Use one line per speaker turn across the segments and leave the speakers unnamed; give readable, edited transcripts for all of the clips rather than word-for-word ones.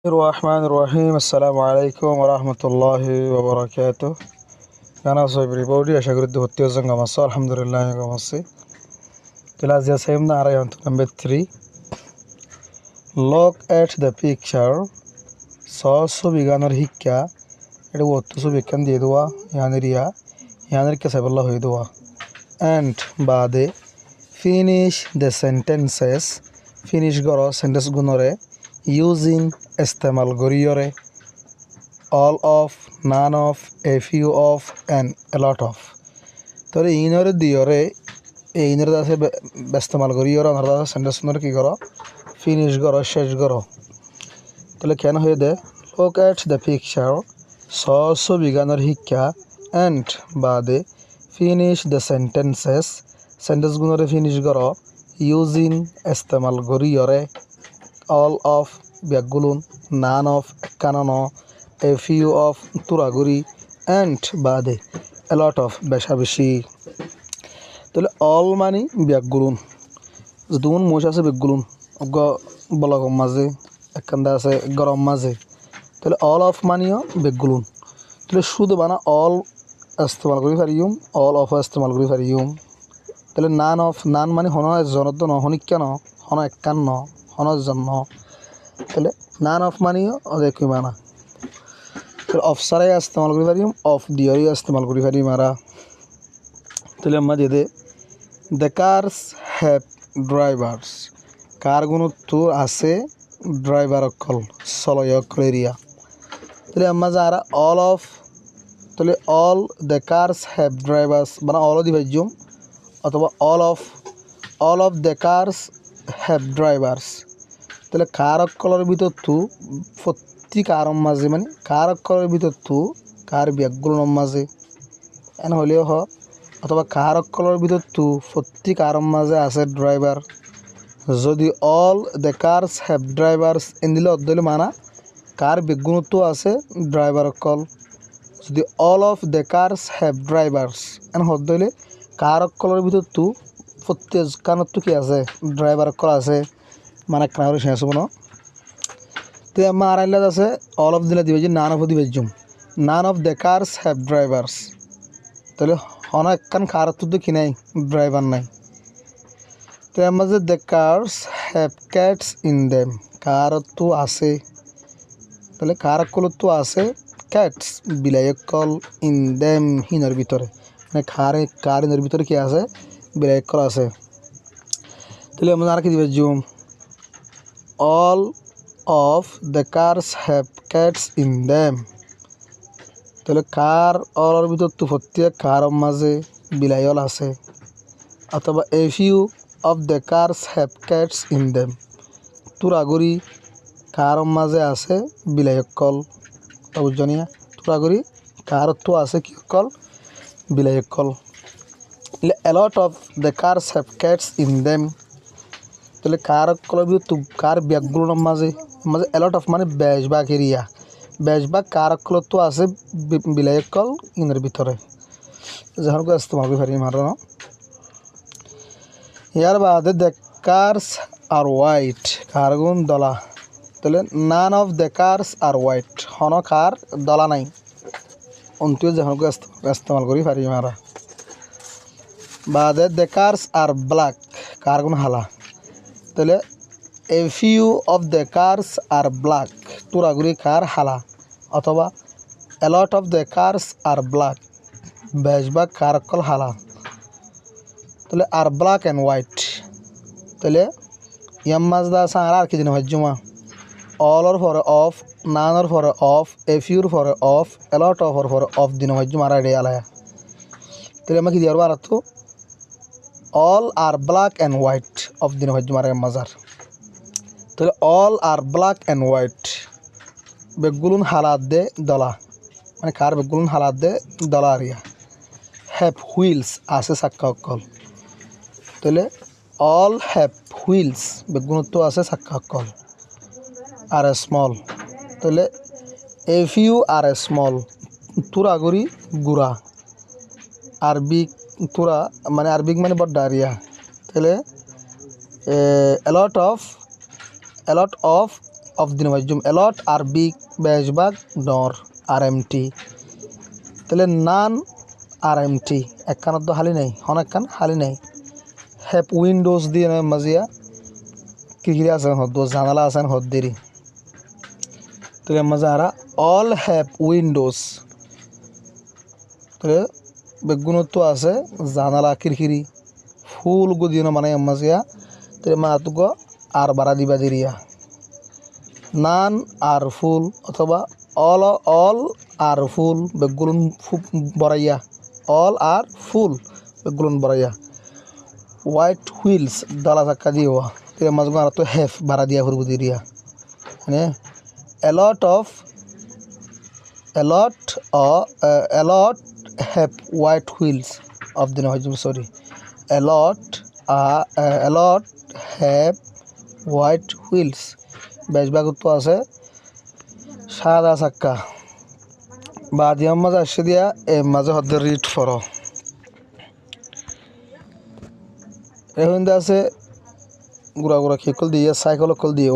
الرحمن الرحيم السلام عليكم ورحمة الله وبركاته. أنا صاحب ريبودي أشكر الدكتور زنقة الحمد لله قمصي. Class ya سيمنا على number 3. Look at the picture. So beginner hikka. It was to begin the dua yanriya yanrika saballa huidua. And bade finish the sentences. Finish goro sentence gunore using istemal goriore. All of, none of, a few of, and a lot of. তাহলে ইনরে দিয়রে এই ইনরে আছে বেস্তেমাল করি আর আমরা sentence নরে কি করো finish করো শেষ করো তাহলে কেন হয়ে দে look at the picture ছবি গানের শিক্ষা and বাদে finish the sentences সেন্টেন্স গুণরে ফিনিশ করো using ইস্তেমাল করি all of ব্যাগুলুন none of Kanan a few of তুরাগুড়ি and বাদে a lot of বেশা বেশি তাহলে অল মানে ব্যাগুলুন যদুন মোশ আছে ব্যাগুলুন বলগম মাঝে একখানদা আছে গরম মাঝে তাহলে অল অফ মানিও ব্যাগুলুন তাহলে শুধু বানা অল ইস্তেমাল করি পারিম অল অফ ইস্তেমাল করি পারিম তাহলে নান অফ নান মানে হন জনত ন হনিক কেন হন একখান ন হন জন্য তাহলে নান অফ মানিও দেখি মানা তাহলে অফ সারাই ইস্তেমাল করি পারিম অফ দিয়রি ইস্তেমাল করি পারিম মারা তাহলে আমরা যেদে দ্য কার্স হ্যাভ ড্রাইভার্স কারগুলো আছে ড্রাইভার অকল চলয় অকল এরিয়া তাহলে আমরা যারা অল অফ তাহলে all the cars have drivers মানে অল দিবাইজুম অথবা all of the cars have drivers তাহলে কার অকলের ভিতর প্রতি কারণ মাঝে মানে কার অকলের ভিতর কার ব্যাগগুলোর মাঝে এন হলেও হ অথবা কার অকলের ভিতর প্রতি কারণ মাঝে আছে ড্রাইভার যদি all the cars have drivers এন দিলে অর্ধলে মানা কার ব্যাগগুলো আছে ড্রাইভার অকল যদি all of the cars have drivers এন হলে কার অকলের ভিতর প্রত্যেক কানত কি আছে ড্রাইভার অকল আছে মানে কারো শেষ হবো না তো আমার আড়াইলাদ আছে অল অফ দিলে দিবে যে নান অফ দিবে none of the cars have drivers তাহলে অনেক কান কার কি নাই ড্রাইভার নাই তো আমার যে the cars have cats in them car আছে তাহলে কার আছে ক্যাটস বিলাইকল ইন দেম হিনের ভিতরে মানে কার হিনের ভিতরে কি আছে বিলাইকল আছে তাহলে আমরা আর কি দিবে জুম all of the cars have cats in them তাহলে কার অলের ভিতর প্রত্যেক কার মাঝে বিলাইল আছে অথবা a few of the cars have cats in them তুরাগুড়ি কার মাঝে আছে বিলাইকল বুঝনিয়া তুরাগুড়ি কার আছে কি কল বিলাইকল a lot of the cars have cats in them তাহলে কার কলের ভিতর কার ব্যাগগুলোর মাঝে মাঝে এলট অফ মানে বেশবাগ এরিয়া বেশবাগ কার কলত আছে বিলাইকল ইনের ভিতরে যখন ইস্তেমাল করি পারি মারো ইয়ার বাদে দ্য কার্স আর হোয়াইট কারগুন দলা তাহলে none of the cars are white হন কার দলা নাই অন্তিও যখন ইস্তেমাল করি পারি মারা বাদে দ্য কার্স আর ব্ল্যাক কারগুন হালা তাহলে a few of the cars are black তুরাগুড়ি কার হালা অথবা a lot of the cars are black বেশবাগ কার অকল হালা তাহলে আর ব্ল্যাক অ্যান্ড হোয়াইট তাহলে ইয়াম মাজদা আছে আর কি দিন হজ্জুমা অলর ফরে অফ নানর ফরে অফ এ ফিউর ফরে অফ এ লট অফর ফরে অফ দিন হজ্জুমা আর এডে আলায়া তাহলে আমরা কি দিয়ার বার all are black and white of দিন হজ্জুমা আর মাজার তাহলে all are black and white বেগুলুন হালাত দে দলা মানে কার বেগুলুন হালাত দে দলা আরিয়া হ্যাভ হুইলস আছে চাক্কা অকল তাহলে অল হ্যাভ হুইলস বেগুনত্ব আছে চাক্কা অকল আর এ স্মল তাহলে a few R a small তুরাগুড়ি গুড়া আরবিক তুরা মানে আরবিক মানে বড় ডারিয়া তাহলে a lot of of the নজম এলট আর বিগ বেশবাগ নর আর এমটি তাহলে নান আর এমটি একখানত তো খালি নেই অনেকখান খালি নেই হ্যাপ উইন্ডোজ দিয়ে মাজিয়া কিরি আছেন হদ জানালা আছেন হদ দেরি তাহলে মজা আরা অল হ্যাভ উইন্ডোজ তাহলে বেগুনত্ব আছে জানালা খিড়কিরি ফুল গুদিও মানে মাজিয়া তাহলে মা তুক আর বাড়া দিবা দিরিয়া নান আর ফুল অথবা অল আর ফুল বেগুন বড়াইয়া অল আর ফুল বেগুন বড়াইয়া হোয়াইট হুইলস ডালা চাক্কা দিওয়া তাহলে মাঝে আর তো হ্যাভ বাড়া দিয়া ফুরবু দিরিয়া মানে a lot have white wheels of the নজম sorry a lot have white wheels বেশবাগ তো আছে সাদা চাক্কা বা দিয়া মাঝে আসে দিয়া এ মাঝে হদ্দে রিড ফরো এখন আছে গুড়া গুড়া খেকল দিয়ে সাইকেল কল দিয়ে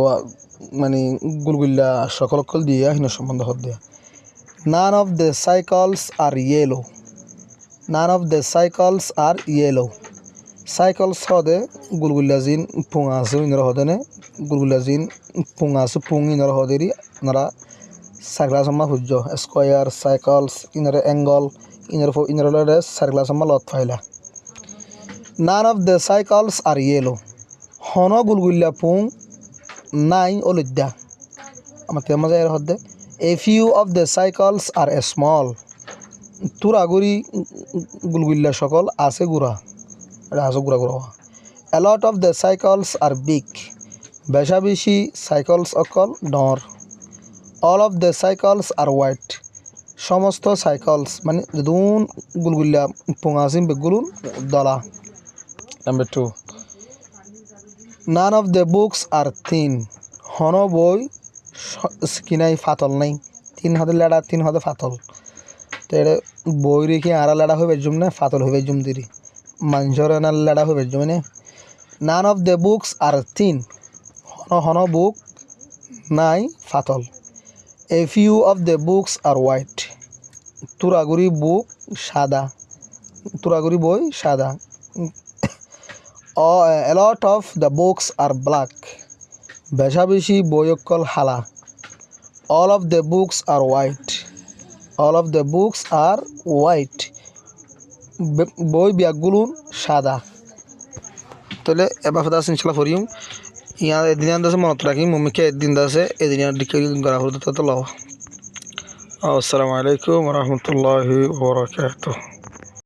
মানে গুলগুল্লা সকল কল দিয়ে হিন সম্বন্ধ হদ দিয়া none of the cycles are yellow none of the cycles are yellow cycles হদে গুলগুল্লা জিন পুঙা আছে ইনরা হদেনে গুলগুল্লা জিন পুঙা আছে পুং ইনরা হদেরি নারা সাইকেল সম্মা সূর্য স্কোয়ার সাইকেলস ইনরা অ্যাঙ্গল ইনরা সাইকেল সম্মা লত ফাইলা none of the cycles are yellow হন গুলগুল্লা পুং নাই অলুদ্যা আমার তেমন যায় হদে a few of the cycles are a small তোর আগুরি গুলগুল্লা সকল আছে গুড়া এটা আছে গুড়া গুড়া a lot of the cycles are big বেশা বেশি সাইকেলস অকল ডর all of the cycles are white সমস্ত সাইকেলস মানে যদুন গুলগুল্লা পোঙাছিম বেগুলুন দলা number 2 none of the books are thin হন বই কিনাই ফাতল নাই 3 হাতে লেড়া 3 হাতে ফাতল তো এটা বই রেখে আড়া লেড়া হয়ে বেজুম না ফাতল হয়ে বেজুম দিরি মানুষের এনার লেড়া হয়ে বেজুম মানে none of the books are thin হন বুক নাই ফাতল a few of the books are white তুরাগুড়ি বুক সাদা তুরাগুড়ি বই সাদা a lot of the books are black বেশা বেশি বই অকল হালা all of the books are white all of the books are white বই ব্যাগগুলুন সাদা তাহলে এবার ফাদা ইনশাআল্লাহ পড়িম ইয়া এদিন আন্দাজে মনত রাখি মম্মিকে একদিন দাসে এদিন ডিকে করা হতো তো লও আসসালামু আলাইকুম ওয়া রাহমাতুল্লাহি ওয়া বারাকাতুহু